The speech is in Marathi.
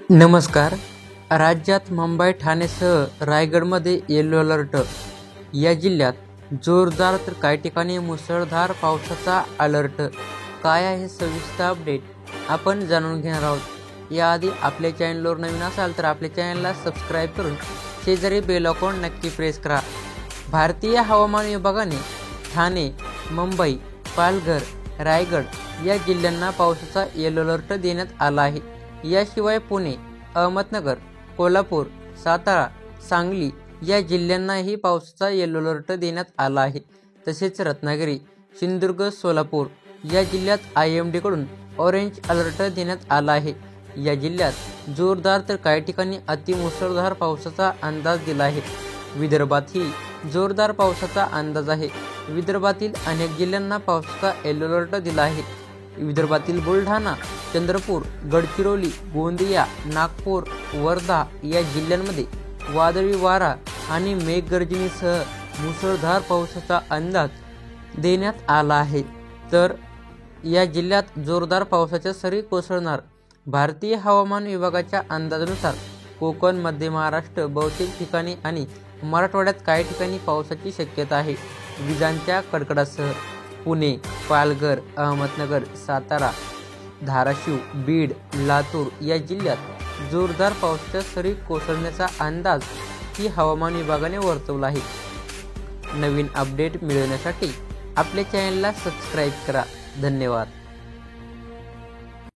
नमस्कार. राज्यात मुंबई ठाणेसह रायगडमध्ये येलो अलर्ट. या जिल्ह्यात जोरदार तर काही ठिकाणी मुसळधार पावसाचा अलर्ट. काय आहे सविस्तर अपडेट आपण जाणून घेणार आहोत. याआधी आपल्या चॅनलवर नवीन असाल तर आपल्या चॅनलला सबस्क्राईब करून शेजारी बेल आयकॉन नक्की प्रेस करा. भारतीय हवामान विभागाने ठाणे, मुंबई, पालघर, रायगड या जिल्ह्यांना पावसाचा येलो अलर्ट देण्यात आला आहे. याशिवाय पुणे, अहमदनगर, कोल्हापूर, सातारा, सांगली या जिल्ह्यांनाही पावसाचा येलो अलर्ट देण्यात आला आहे. तसेच रत्नागिरी, सिंधुदुर्ग, सोलापूर या जिल्ह्यात IMD कडून ऑरेंज अलर्ट देण्यात आला आहे. या जिल्ह्यात जोरदार तर काही ठिकाणी अतिमुसळधार पावसाचा अंदाज दिला आहे. विदर्भातही जोरदार पावसाचा अंदाज आहे. विदर्भातील अनेक जिल्ह्यांना पावसाचा येलो अलर्ट दिला आहे. विदर्भातील बुलढाणा, चंद्रपूर, गडचिरोली, गोंदिया, नागपूर, वर्धा या जिल्ह्यांमध्ये वादळी वारा आणि मेघगर्जनेसह मुसळधार पावसाचा अंदाज देण्यात आला आहे. तर या जिल्ह्यात जोरदार पावसाच्या सरी कोसळणार. भारतीय हवामान विभागाच्या अंदाजानुसार कोकण, मध्य महाराष्ट्र बहुतेक ठिकाणी आणि मराठवाड्यात काही ठिकाणी पावसाची शक्यता आहे. विजांच्या कडकडाटासह पुणे, पालघर, अहमदनगर, सातारा, धाराशिव, बीड, लातूर या जिल्ह्यात जोरदार पावसाच्या सरी कोसळण्याचा अंदाज ही हवामान विभागाने वर्तवला आहे. नवीन अपडेट मिळवण्यासाठी आपल्या चॅनलला सबस्क्राईब करा. धन्यवाद.